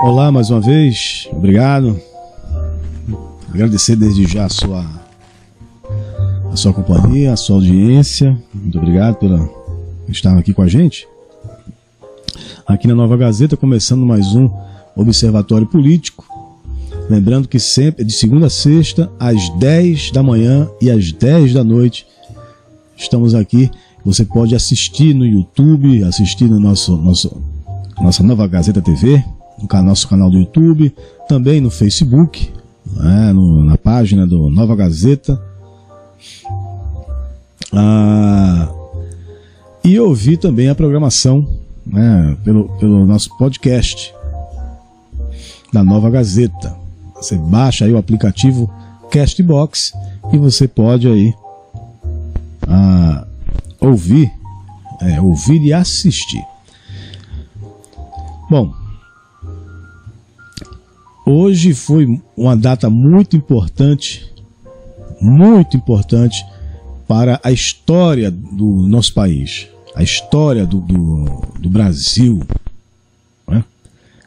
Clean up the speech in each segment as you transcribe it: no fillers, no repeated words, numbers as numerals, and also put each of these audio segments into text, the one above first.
Olá mais uma vez, obrigado. Agradecer desde já a sua companhia, a sua audiência. Muito obrigado por estar aqui com a gente. Aqui na Nova Gazeta, começando mais um Observatório Político. Lembrando que sempre, de segunda a sexta, às 10 da manhã e às 10 da noite, estamos aqui. Você pode assistir no YouTube, assistir no nossa Nova Gazeta TV, no nosso canal do YouTube, também no Facebook, na página do Nova Gazeta, e ouvir também a programação pelo nosso podcast da Nova Gazeta. Você baixa aí o aplicativo Castbox e você pode aí ouvir e assistir. Bom, hoje foi uma data muito importante para a história do nosso país, a história do Brasil, né?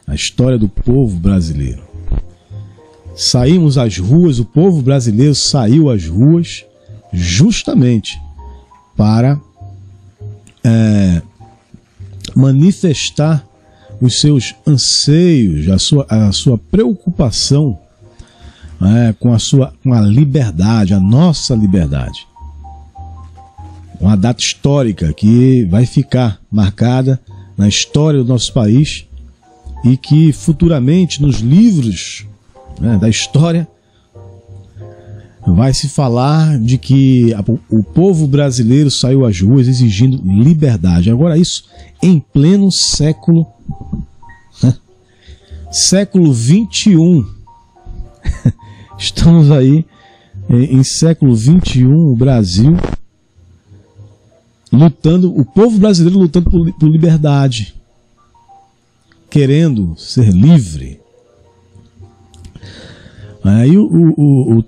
A história do povo brasileiro. Saímos às ruas, o povo brasileiro saiu às ruas justamente para manifestar os seus anseios, a sua preocupação com a liberdade, a nossa liberdade. Uma data histórica que vai ficar marcada na história do nosso país e que futuramente nos livros da história vai se falar de que o povo brasileiro saiu às ruas exigindo liberdade. Agora isso em pleno século XXI. Estamos aí em século XXI, o Brasil lutando, o povo brasileiro lutando por liberdade, querendo ser livre. Aí o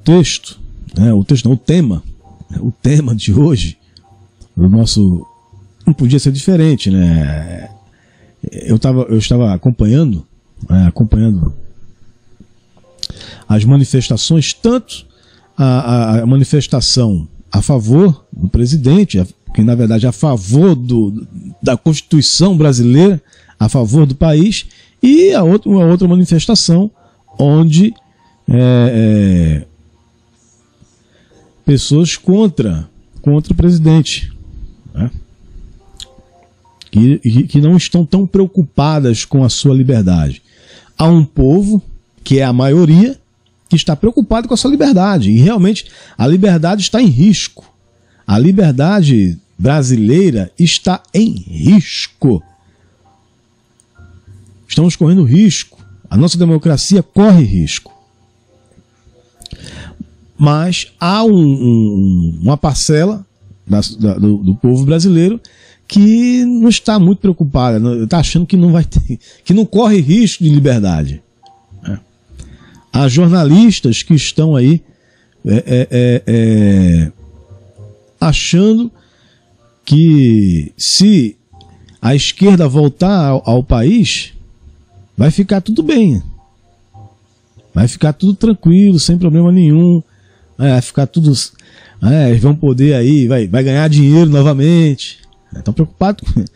tema de hoje, não podia ser diferente, né? Eu estava acompanhando as manifestações, tanto a manifestação a favor do presidente, que na verdade é a favor da Constituição brasileira, a favor do país, e uma outra manifestação onde pessoas contra o presidente, né? Que não estão tão preocupadas com a sua liberdade. Há um povo, que é a maioria, que está preocupado com a sua liberdade. E realmente a liberdade está em risco. A liberdade brasileira está em risco. Estamos correndo risco. A nossa democracia corre risco. Mas há uma parcela do povo brasileiro que não está muito preocupada, está achando que não vai ter, que não corre risco de liberdade. Há jornalistas que estão aí achando que se a esquerda voltar ao país, vai ficar tudo bem, vai ficar tudo tranquilo, sem problema nenhum, vai ficar tudo, eles vão poder aí, vai ganhar dinheiro novamente. Estão preocupados com...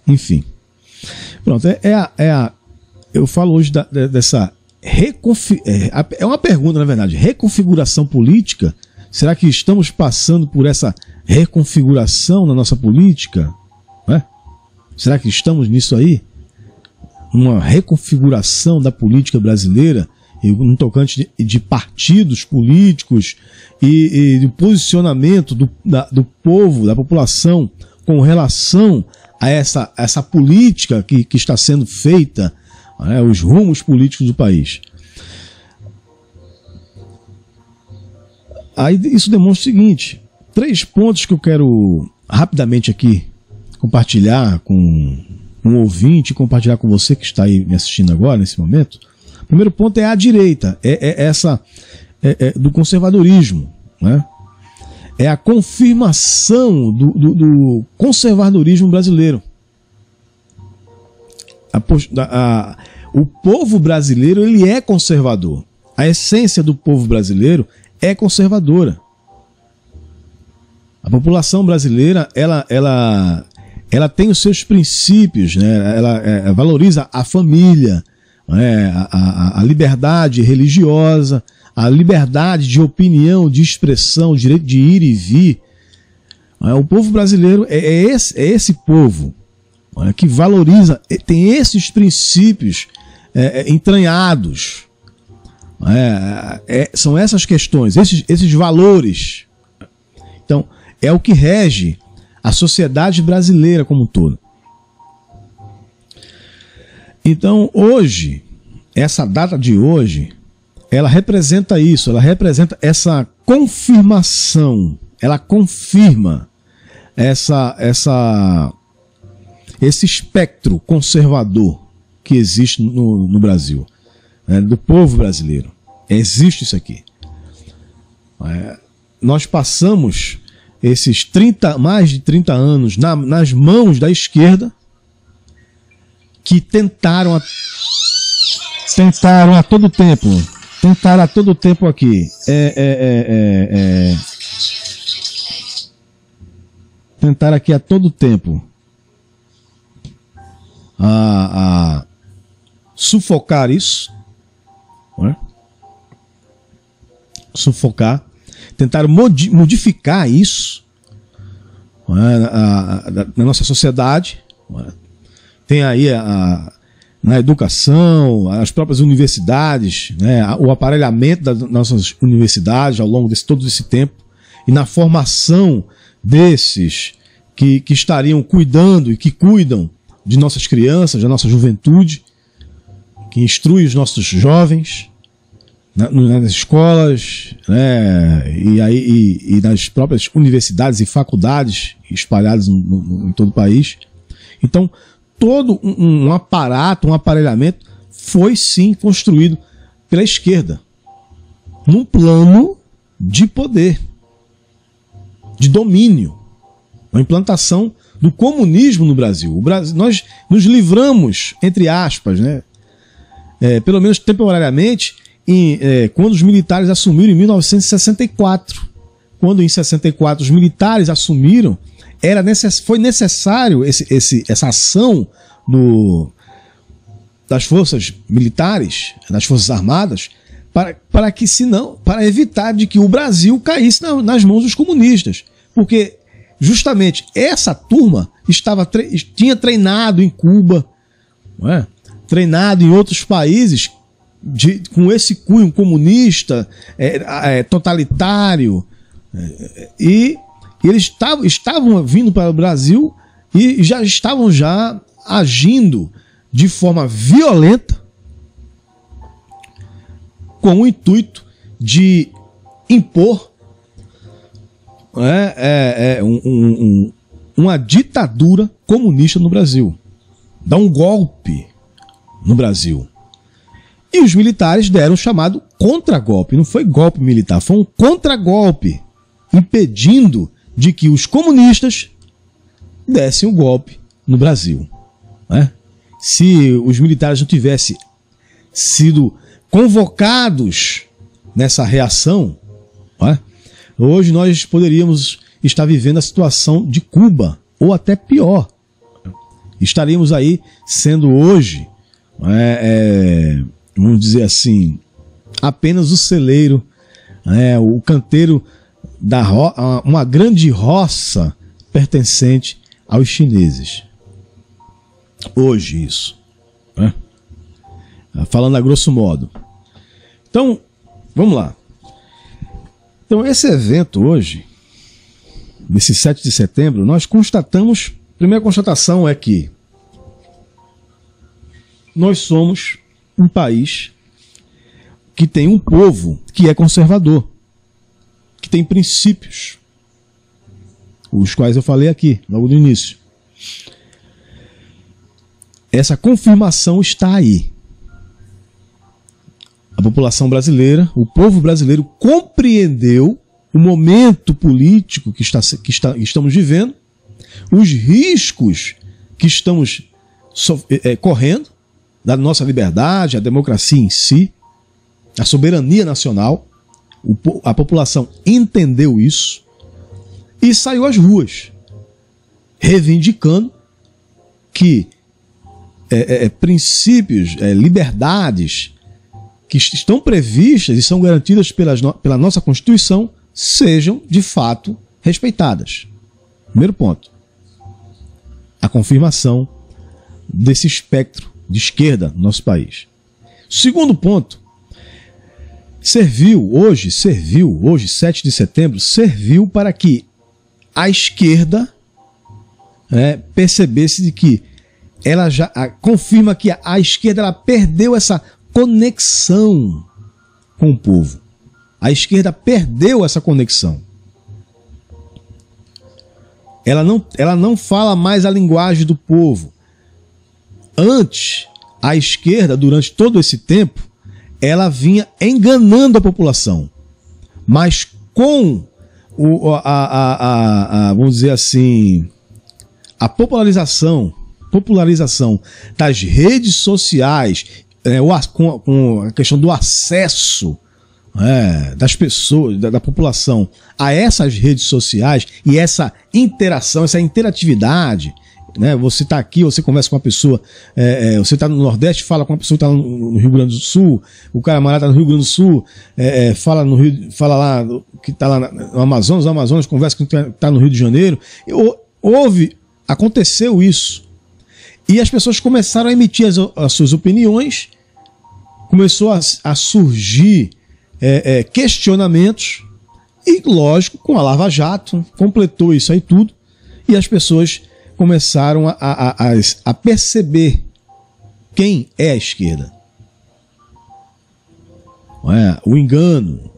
Enfim. Pronto, eu falo hoje dessa é uma pergunta, na verdade. Reconfiguração política? Será que estamos passando por essa reconfiguração na nossa política? Será que estamos nisso aí? Uma reconfiguração da política brasileira, no tocante de partidos políticos e do posicionamento do povo, da população, com relação a essa política que está sendo feita, os rumos políticos do país. Aí isso demonstra o seguinte: 3 pontos que eu quero rapidamente aqui compartilhar com um ouvinte, compartilhar com você que está aí me assistindo agora, nesse momento, primeiro ponto é a direita, essa do conservadorismo, né? É a confirmação do conservadorismo brasileiro. O povo brasileiro, ele é conservador. A essência do povo brasileiro é conservadora. A população brasileira, ela tem os seus princípios, né? Ela valoriza a família, né? A liberdade religiosa, a liberdade de opinião, de expressão, o direito de ir e vir. O povo brasileiro é esse povo que valoriza, tem esses princípios entranhados. São essas questões, esses valores. Então, é o que rege a sociedade brasileira como um todo. Então, hoje, essa data de hoje, ela representa isso, ela representa essa confirmação, ela confirma esse espectro conservador que existe no Brasil, do povo brasileiro. Existe isso aqui. Nós passamos esses mais de 30 anos nas mãos da esquerda, que tentaram a todo tempo, aqui tentaram aqui a todo tempo a sufocar isso, né? Sufocar, tentaram modificar isso, né, na nossa sociedade, né? Tem aí na educação, as próprias universidades, né, o aparelhamento das nossas universidades ao longo de todo esse tempo, e na formação desses que estariam cuidando e que cuidam de nossas crianças, da nossa juventude, que instrui os nossos jovens nas escolas, né, e nas próprias universidades e faculdades espalhadas em todo o país. Então, todo um aparato, um aparelhamento foi sim construído pela esquerda, num plano de poder, de domínio, a implantação do comunismo no Brasil. Nós nos livramos, entre aspas, né, pelo menos temporariamente, quando os militares assumiram em 1964. Quando em 64 os militares assumiram, foi necessário essa ação das forças militares, das forças armadas, para evitar de que o Brasil caísse nas mãos dos comunistas. Porque justamente essa turma tinha treinado em Cuba, não é? Treinado em outros países com esse cunho comunista, totalitário, e eles estavam vindo para o Brasil e já estavam agindo de forma violenta, com o intuito de impor uma ditadura comunista no Brasil, dar um golpe no Brasil. E os militares deram o chamado contragolpe. Não foi golpe militar, foi um contragolpe, impedindo de que os comunistas dessem o golpe no Brasil, né? Se os militares não tivessem sido convocados nessa reação, né, hoje nós poderíamos estar vivendo a situação de Cuba, ou até pior. Estaríamos aí sendo hoje, vamos dizer assim, apenas o celeiro, o canteiro uma grande roça pertencente aos chineses. Hoje isso, né? Falando a grosso modo. Então, vamos lá. Então, esse evento hoje, desse 7 de setembro, nós constatamos, a primeira constatação é que nós somos um país que tem um povo que é conservador, que tem princípios, os quais eu falei aqui, logo no início. Essa confirmação está aí. A população brasileira, o povo brasileiro compreendeu o momento político que estamos vivendo, os riscos que estamos correndo, da nossa liberdade, a democracia em si, a soberania nacional. A população entendeu isso e saiu às ruas, reivindicando que princípios, liberdades que estão previstas e são garantidas pela nossa Constituição sejam, de fato, respeitadas. Primeiro ponto. A confirmação desse espectro de esquerda no nosso país. Segundo ponto. Hoje, 7 de setembro, serviu para que a esquerda percebesse de que ela já confirma que a esquerda ela perdeu essa conexão com o povo. A esquerda perdeu essa conexão. Ela não fala mais a linguagem do povo. Antes, a esquerda, durante todo esse tempo, ela vinha enganando a população. Mas com vamos dizer assim, a popularização das redes sociais, com a questão do acesso das pessoas, da população a essas redes sociais e essa interação, essa interatividade, né? Você está aqui, você conversa com uma pessoa, você está no Nordeste, fala com uma pessoa que está no Rio Grande do Sul, o camarada está no Rio Grande do Sul, fala lá, que está lá no Amazonas, conversa com quem está no Rio de Janeiro. Aconteceu isso. E as pessoas começaram a emitir as suas opiniões, começou a surgir questionamentos, e lógico, com a Lava Jato, completou isso aí tudo, e as pessoas começaram a perceber quem é a esquerda. O engano.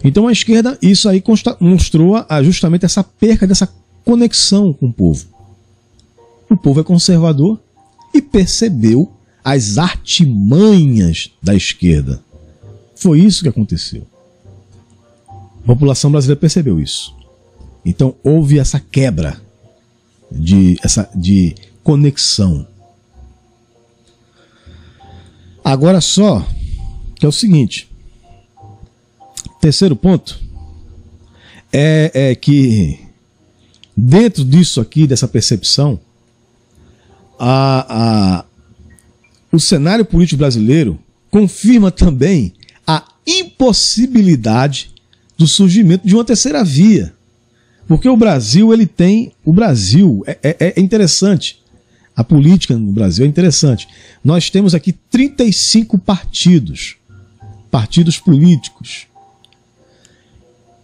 Então a esquerda, isso aí mostrou justamente essa perca dessa conexão com o povo. O povo é conservador e percebeu as artimanhas da esquerda. Foi isso que aconteceu. A população brasileira percebeu isso. Então houve essa quebra de conexão. Agora só que é o seguinte. Terceiro ponto é que dentro disso aqui, dessa percepção, o cenário político brasileiro confirma também a impossibilidade do surgimento de uma terceira via. Porque o Brasil, é interessante. A política no Brasil é interessante. Nós temos aqui 35 partidos políticos.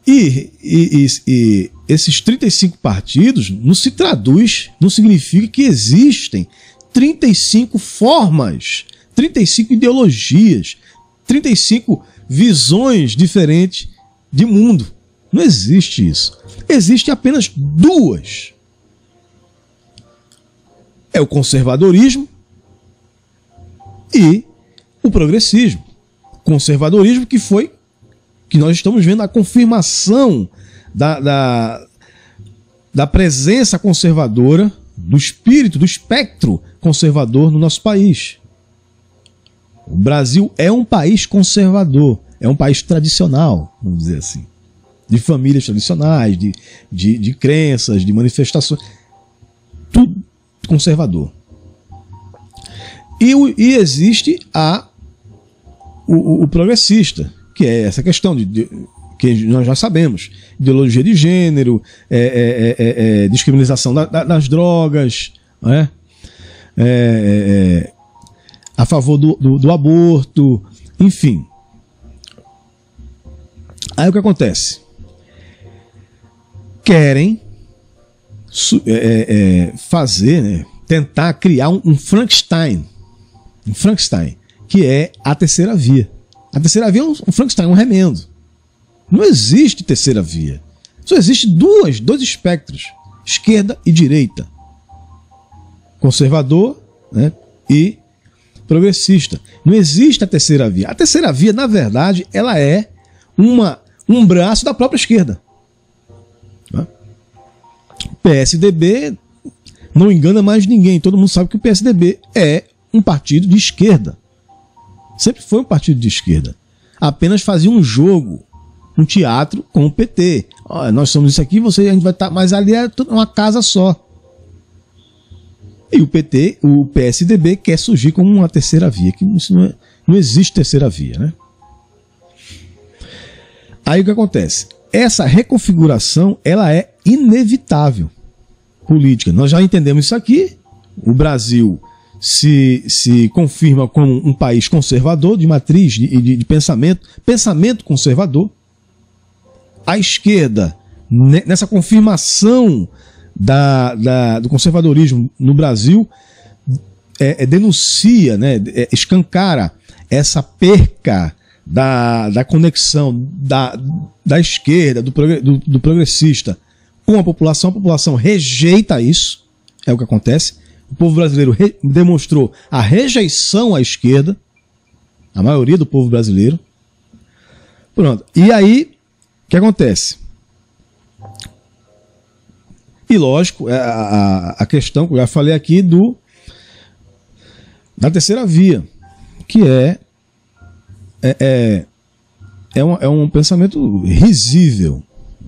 E esses 35 partidos não significa que existem 35 formas, 35 ideologias, 35 visões diferentes de mundo. Não existe isso. Existe apenas duas. É o conservadorismo e o progressismo. Conservadorismo que nós estamos vendo a confirmação da presença conservadora, do espírito, do espectro conservador no nosso país. O Brasil é um país conservador, é um país tradicional, vamos dizer assim, de famílias tradicionais, de crenças, de manifestações, tudo conservador. E existe o progressista, que é essa questão que nós já sabemos, ideologia de gênero, descriminalização das drogas, né? A favor do aborto, enfim. Aí o que acontece? Querem fazer, né, tentar criar um Frankenstein, que é a terceira via. A terceira via é um Frankenstein, um remendo. Não existe terceira via. Só existe dois espectros, esquerda e direita. Conservador, né, e progressista. Não existe a terceira via. A terceira via, na verdade, ela é um braço da própria esquerda. O PSDB não engana mais ninguém. Todo mundo sabe que o PSDB é um partido de esquerda. Sempre foi um partido de esquerda. Apenas fazia um jogo, um teatro com o PT. Olha, nós somos isso aqui, a gente vai estar... Mas ali é uma casa só. E o PSDB quer surgir como uma terceira via. Que isso não existe terceira via, né? Aí o que acontece? Essa reconfiguração, ela é inevitável. Política. Nós já entendemos isso aqui. O Brasil se confirma como um país conservador, de matriz, de pensamento conservador. A esquerda, nessa confirmação do conservadorismo no Brasil, denuncia, né, escancara essa perca da conexão da esquerda, do progressista com a população rejeita isso, é o que acontece. O povo brasileiro demonstrou a rejeição à esquerda, a maioria do povo brasileiro. Pronto. E aí, o que acontece? E lógico, a questão que eu já falei aqui da terceira via, que é um pensamento risível,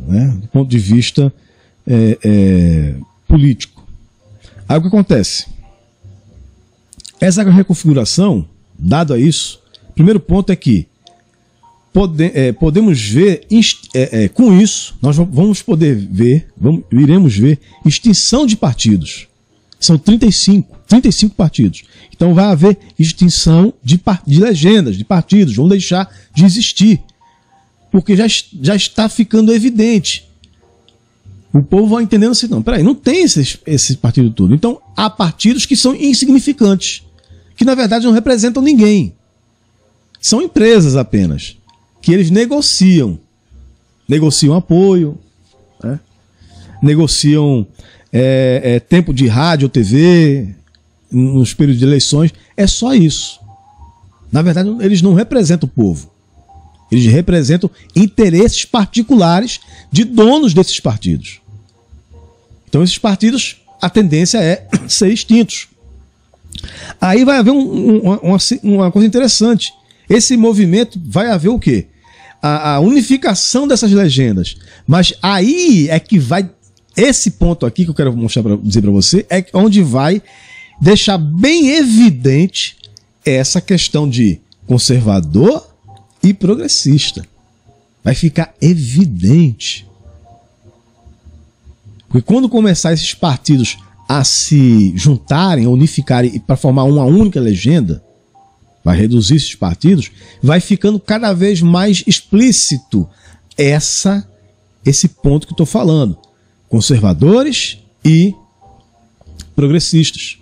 né, do ponto de vista político. Aí o que acontece? Essa reconfiguração, dado a isso, o primeiro ponto é que podemos ver, com isso, nós iremos ver extinção de partidos. São 35 partidos. Então vai haver extinção de legendas, de partidos, vão deixar de existir. Porque já está ficando evidente. O povo vai entendendo assim, não, peraí, não tem esse partido todo. Então há partidos que são insignificantes, que na verdade não representam ninguém. São empresas apenas, que eles negociam apoio, né? Negociam tempo de rádio ou TV nos períodos de eleições. É só isso. Na verdade, eles não representam o povo. Eles representam interesses particulares de donos desses partidos. Então, esses partidos, a tendência é ser extintos. Aí vai haver uma coisa interessante. Esse movimento vai haver o quê? A unificação dessas legendas. Mas aí é que vai... Esse ponto aqui que eu quero dizer para você é onde vai deixar bem evidente essa questão de conservador e progressista. Vai ficar evidente. Porque quando começar esses partidos a se juntarem, a unificarem para formar uma única legenda, vai reduzir esses partidos, vai ficando cada vez mais explícito esse ponto que eu estou falando. Conservadores e progressistas.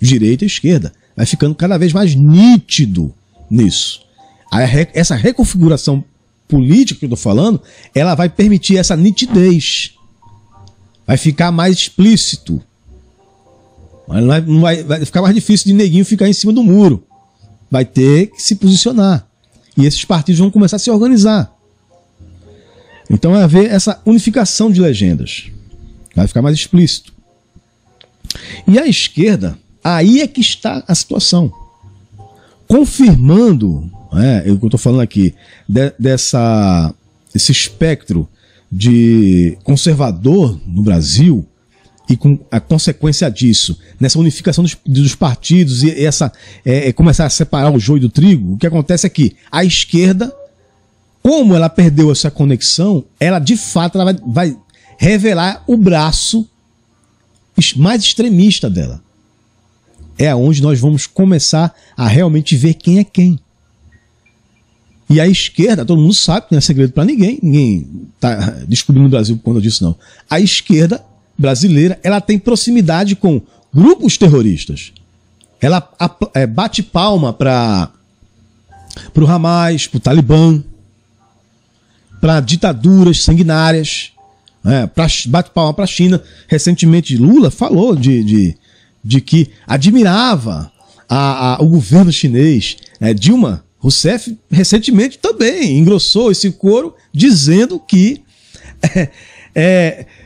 Direita e esquerda. Vai ficando cada vez mais nítido nisso. Essa reconfiguração política que eu estou falando, ela vai permitir essa nitidez. Vai ficar mais explícito. Não vai ficar mais difícil de neguinho ficar em cima do muro. Vai ter que se posicionar. E esses partidos vão começar a se organizar. Então vai haver essa unificação de legendas. Vai ficar mais explícito. E a esquerda, aí é que está a situação. Confirmando, o que eu estou falando aqui, esse espectro de conservador no Brasil, e com a consequência disso, nessa unificação dos partidos e começar a separar o joio do trigo, o que acontece é que a esquerda, como ela perdeu essa conexão, ela de fato ela vai revelar o braço mais extremista dela. É onde nós vamos começar a realmente ver quem é quem. E a esquerda, todo mundo sabe, não é segredo para ninguém está descobrindo no Brasil por conta disso não. A esquerda brasileira, ela tem proximidade com grupos terroristas. Ela bate palma para o Hamas, para o Talibã, para ditaduras sanguinárias, bate palma para a China. Recentemente Lula falou de que admirava o governo chinês, Dilma Rousseff, recentemente também engrossou esse coro, dizendo que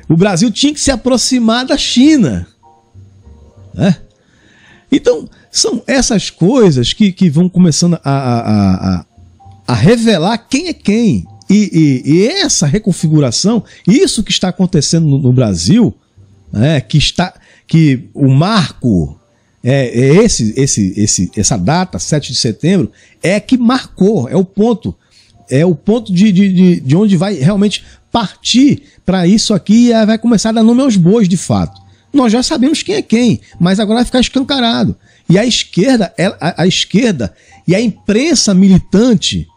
o Brasil tinha que se aproximar da China. Então, são essas coisas que vão começando a revelar quem é quem. E essa reconfiguração, isso que está acontecendo no Brasil, que o marco, essa data, 7 de setembro, que marcou, é o ponto de onde vai realmente partir para isso aqui e vai começar a dar nome aos bois, de fato. Nós já sabemos quem é quem, mas agora vai ficar escancarado. E a esquerda e a imprensa militante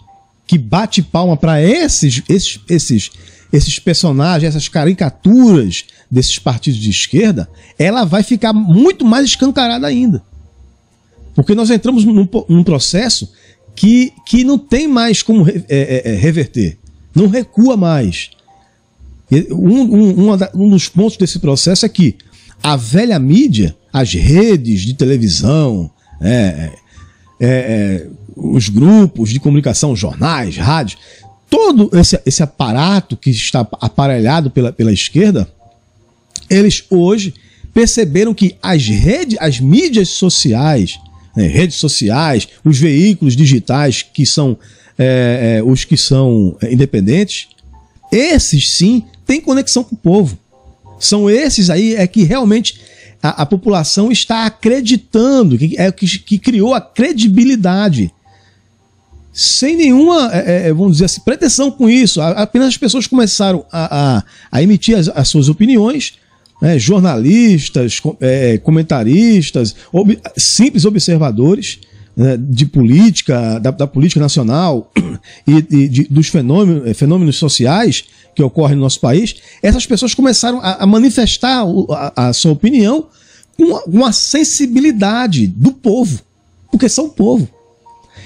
que bate palma para esses personagens, essas caricaturas desses partidos de esquerda, ela vai ficar muito mais escancarada ainda. Porque nós entramos num processo que não tem mais como reverter. Não recua mais. Um dos pontos desse processo é que a velha mídia, as redes de televisão, os grupos de comunicação, jornais, rádios, todo esse aparato que está aparelhado pela esquerda, eles hoje perceberam que as mídias sociais, redes sociais, os veículos digitais que são os que são independentes, esses sim têm conexão com o povo. São esses aí que realmente a população está acreditando, que criou a credibilidade. Sem nenhuma, vamos dizer assim, pretensão com isso. Apenas as pessoas começaram a emitir as suas opiniões, jornalistas, comentaristas, simples observadores de política, da política nacional e dos fenômenos sociais que ocorrem no nosso país. Essas pessoas começaram a manifestar a sua opinião com uma sensibilidade do povo, porque são o povo.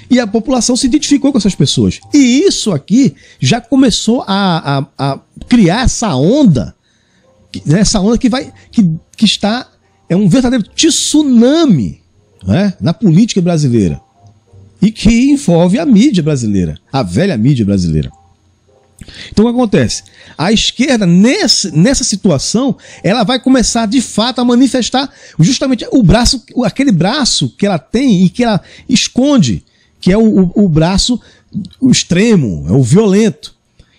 E a população se identificou com essas pessoas. E isso aqui já começou a criar essa onda, essa onda que está um verdadeiro tsunami, na política brasileira. E que envolve a mídia brasileira, a velha mídia brasileira. Então o que acontece? A esquerda, nessa situação, ela vai começar de fato a manifestar justamente aquele braço que ela tem e que ela esconde, que é o braço extremo, o violento.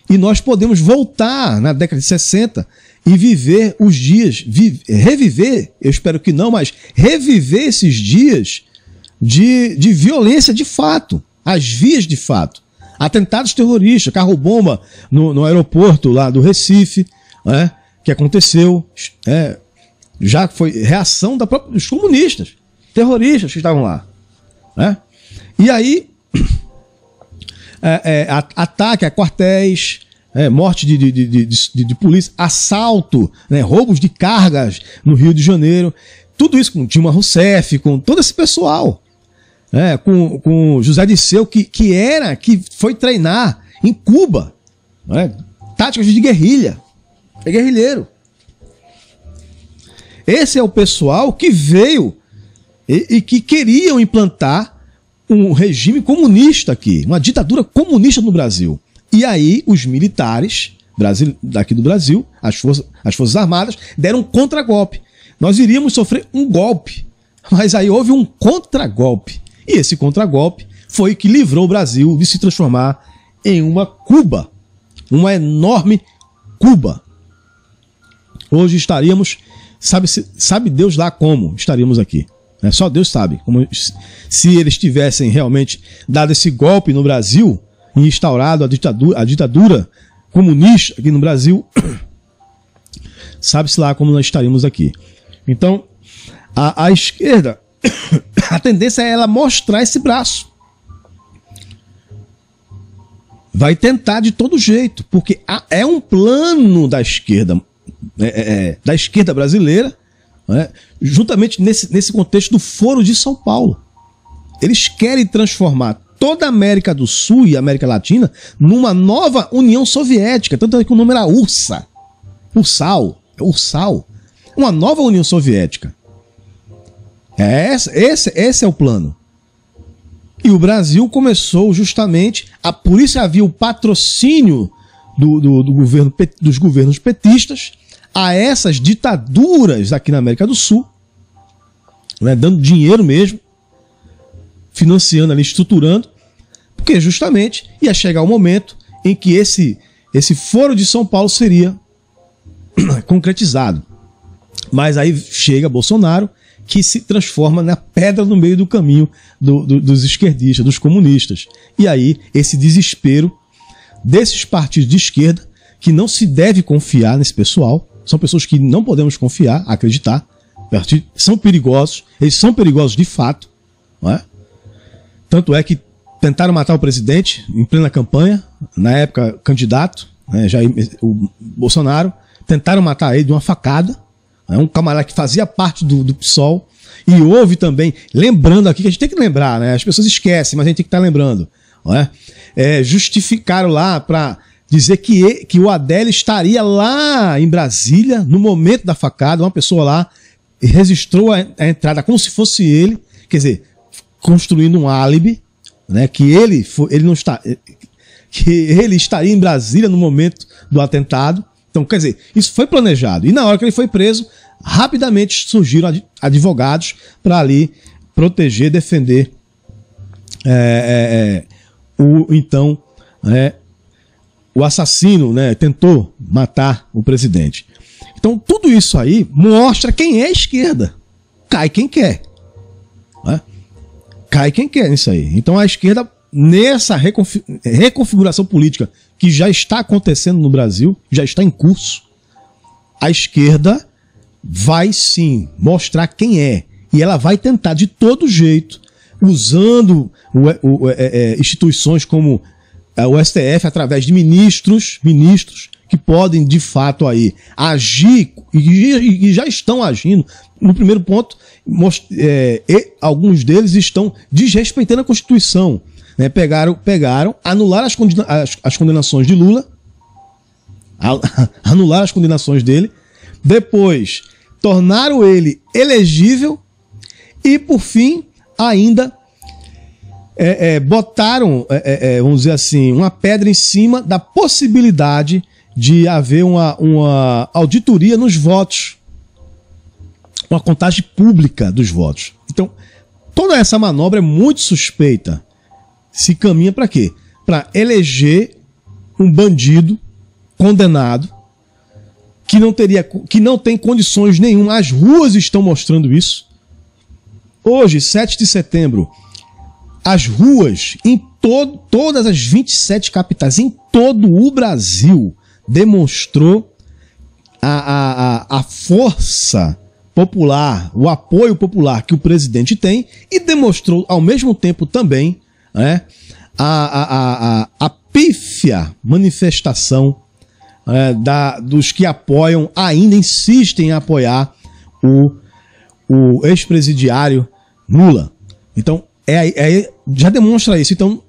E nós podemos voltar na década de 60 e viver os dias, reviver, eu espero que não, mas reviver esses dias de violência de fato, as vias de fato. Atentados terroristas, carro-bomba no aeroporto lá do Recife, que aconteceu, já foi reação dos comunistas, terroristas que estavam lá. E aí, ataque a quartéis, morte de polícia, assalto, roubos de cargas no Rio de Janeiro, tudo isso com Dilma Rousseff, com todo esse pessoal. Com José Disseu, que foi treinar em Cuba, táticas de guerrilha, é guerrilheiro. Esse é o pessoal que veio e que queriam implantar um regime comunista aqui, uma ditadura comunista no Brasil. E aí os militares daqui do Brasil, as Forças Armadas, deram um contragolpe. Nós iríamos sofrer um golpe, mas aí houve um contragolpe. E esse contragolpe foi que livrou o Brasil de se transformar em uma Cuba, uma enorme Cuba. Hoje estaríamos, sabe Deus lá como estaríamos aqui. Só Deus sabe. Se eles tivessem realmente dado esse golpe no Brasil e instaurado a ditadura comunista aqui no Brasil, sabe-se lá como nós estaríamos aqui. Então, a esquerda, a tendência é ela mostrar esse braço. Vai tentar de todo jeito, porque é um plano da esquerda, da esquerda brasileira, juntamente nesse contexto do Foro de São Paulo. Eles querem transformar toda a América do Sul e a América Latina numa nova União Soviética, tanto que o nome era URSA. URSAL. Uma nova União Soviética. Esse é o plano. E o Brasil começou justamente, por isso havia o patrocínio dos governos petistas a essas ditaduras aqui na América do Sul, né, dando dinheiro mesmo, financiando ali, estruturando, porque justamente ia chegar o momento em que esse Foro de São Paulo seria concretizado. Mas aí chega Bolsonaro, que se transforma na pedra no meio do caminho dos esquerdistas, dos comunistas. E aí, esse desespero desses partidos de esquerda, que não se deve confiar nesse pessoal, são pessoas que não podemos confiar, acreditar, são perigosos, eles são perigosos de fato, não é? Tanto é que tentaram matar o presidente em plena campanha, na época candidato, né, o Bolsonaro, tentaram matar ele de uma facada, um camarada que fazia parte do PSOL, e houve também, lembrando aqui, que a gente tem que lembrar, né? As pessoas esquecem, mas a gente tem que estar lembrando, não é? Justificaram lá para dizer que o Adélio estaria lá em Brasília, no momento da facada, uma pessoa lá registrou a entrada como se fosse ele, quer dizer, construindo um álibi, né? Que ele não está, que ele estaria em Brasília no momento do atentado. Então, quer dizer, isso foi planejado. E na hora que ele foi preso, rapidamente surgiram advogados para ali proteger, defender o assassino, né, tentou matar o presidente. Então, tudo isso aí mostra quem é a esquerda. Cai quem quer. Né? Cai quem quer nisso aí. Então, a esquerda, nessa reconfiguração política que já está acontecendo no Brasil, já está em curso, a esquerda vai sim mostrar quem é. E ela vai tentar de todo jeito, usando instituições como o STF, através de ministros que podem de fato aí agir, e já estão agindo. No primeiro ponto, alguns deles estão desrespeitando a Constituição. Né, anularam as condenações de Lula, anularam as condenações dele, depois tornaram ele elegível e, por fim, ainda botaram, vamos dizer assim, uma pedra em cima da possibilidade de haver uma auditoria nos votos, uma contagem pública dos votos. Então, toda essa manobra é muito suspeita. Se caminha para quê? Para eleger um bandido condenado que não tem condições nenhuma. As ruas estão mostrando isso. Hoje, 7 de setembro, as ruas em todas as 27 capitais, em todo o Brasil, demonstrou a força popular, o apoio popular que o presidente tem, e demonstrou ao mesmo tempo também, né, a pífia manifestação dos que apoiam, ainda insistem em apoiar o ex-presidiário Lula. Então, já demonstra isso. Então,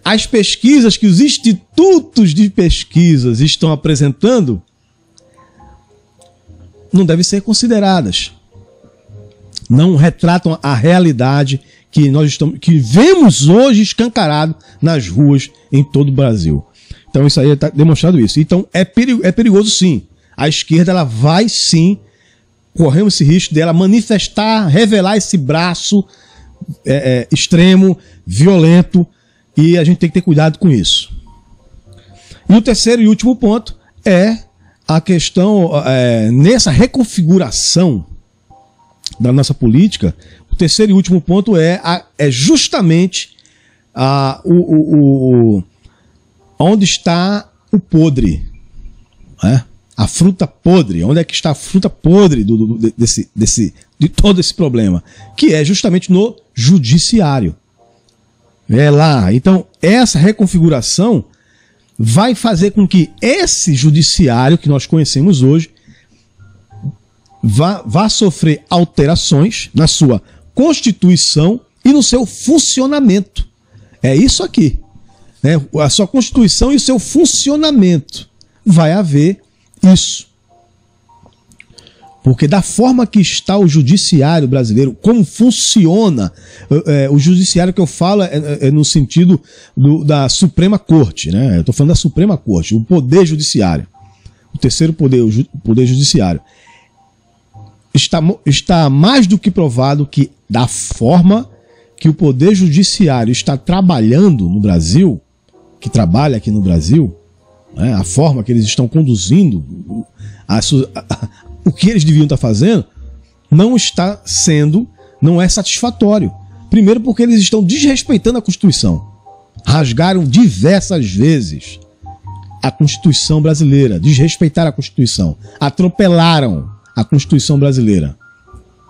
as pesquisas que os institutos de pesquisas estão apresentando não devem ser consideradas. Não retratam a realidade que vemos hoje escancarado nas ruas em todo o Brasil. Então isso aí está demonstrado isso. Então é perigoso sim. A esquerda ela vai sim, corremos esse risco dela manifestar, revelar esse braço extremo, violento, e a gente tem que ter cuidado com isso. E o terceiro e último ponto é a questão, nessa reconfiguração da nossa política. O terceiro e último ponto é justamente onde está o podre, né? A fruta podre. Onde é que está a fruta podre de todo esse problema? Que é justamente no judiciário. É lá. Então, essa reconfiguração vai fazer com que esse judiciário que nós conhecemos hoje vá sofrer alterações na sua Constituição e no seu funcionamento. É isso aqui. Né? A sua Constituição e o seu funcionamento. Vai haver isso. Porque da forma que está o judiciário brasileiro, como funciona, o judiciário que eu falo é no sentido da Suprema Corte, né? Eu estou falando da Suprema Corte, o poder judiciário, o terceiro poder, o poder judiciário. Está mais do que provado que da forma que o poder judiciário está trabalhando no Brasil, que trabalha aqui no Brasil, né? A forma que eles estão conduzindo o que eles deviam estar fazendo não é satisfatório. Primeiro porque eles estão desrespeitando a Constituição. Rasgaram diversas vezes a Constituição brasileira, desrespeitaram a Constituição, atropelaram a Constituição brasileira.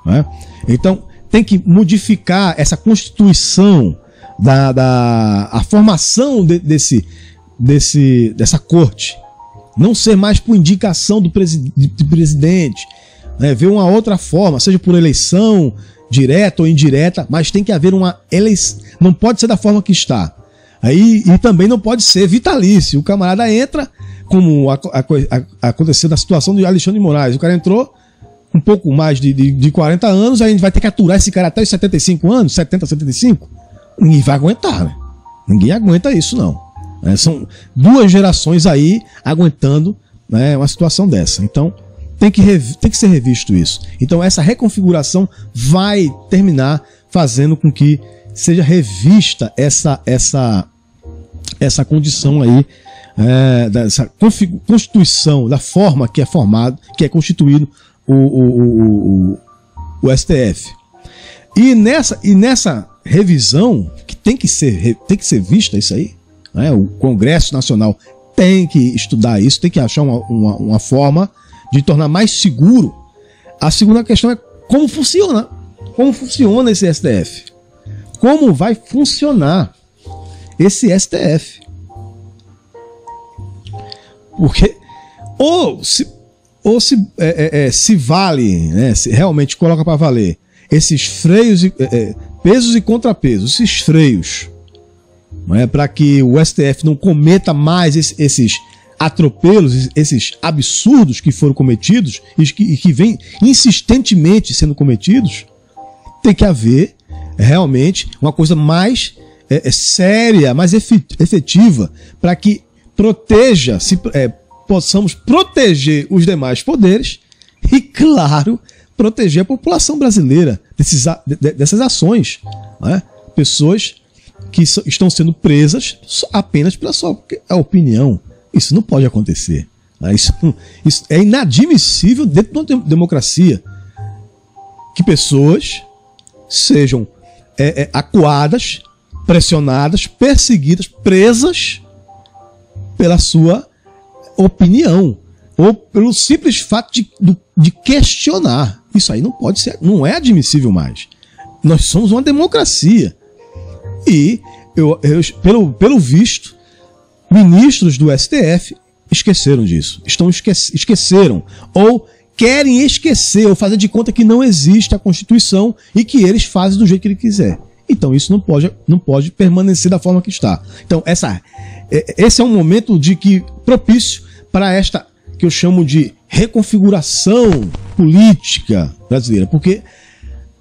Né? Então tem que modificar essa Constituição, a formação dessa corte. Não ser mais por indicação do presidente, né? Ver uma outra forma, seja por eleição, direta ou indireta, mas tem que haver uma eleição. Não pode ser da forma que está. E também não pode ser vitalício. O camarada entra, como aconteceu na situação do Alexandre de Moraes. O cara entrou um pouco mais de 40 anos, aí a gente vai ter que aturar esse cara até os 75 anos, 70, 75. Ninguém vai aguentar, né? Ninguém aguenta isso, não. São 2 gerações aí aguentando, né, uma situação dessa. Então tem que ser revisto isso. Então essa reconfiguração vai terminar fazendo com que seja revista essa condição aí, dessa constituição, da forma que é formado, que é constituído o STF. E nessa revisão que tem que ser vista isso aí, né? O Congresso Nacional tem que estudar isso, tem que achar uma forma de tornar mais seguro. A segunda questão é como funciona. Como funciona esse STF? Como vai funcionar esse STF? Porque se vale, né? Se realmente coloca para valer esses freios, pesos e contrapesos, esses freios, para que o STF não cometa mais esses atropelos, esses absurdos que foram cometidos e que vêm insistentemente sendo cometidos, tem que haver realmente uma coisa mais séria, mais efetiva, para que possamos proteger os demais poderes e, claro, proteger a população brasileira dessas ações, né? Pessoas que estão sendo presas apenas pela sua opinião. Isso não pode acontecer. Isso é inadmissível dentro de uma democracia que pessoas sejam acuadas, pressionadas, perseguidas, presas pela sua opinião ou pelo simples fato de questionar. Isso aí não pode ser, não é admissível mais. Nós somos uma democracia. E, pelo visto, ministros do STF esqueceram disso. Esqueceram. Ou querem esquecer, ou fazer de conta que não existe a Constituição e que eles fazem do jeito que ele quiser. Então isso não pode permanecer da forma que está. Então esse é um momento propício para esta que eu chamo de reconfiguração política brasileira. Porque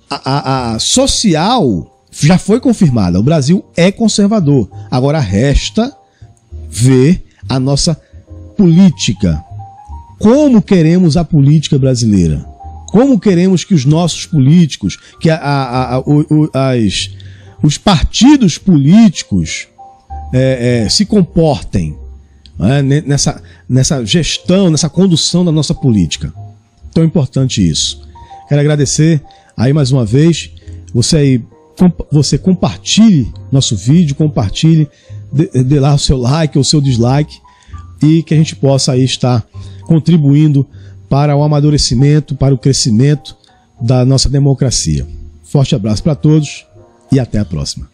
a social já foi confirmada. O Brasil é conservador. Agora resta ver a nossa política. Como queremos a política brasileira? Como queremos que os nossos políticos, que os partidos políticos se comportem, né, nessa gestão, nessa condução da nossa política? Tão importante isso. Quero agradecer aí mais uma vez. Você compartilhe nosso vídeo, compartilhe, dê lá o seu like ou o seu dislike, e que a gente possa aí estar contribuindo para o amadurecimento, para o crescimento da nossa democracia. Forte abraço para todos e até a próxima.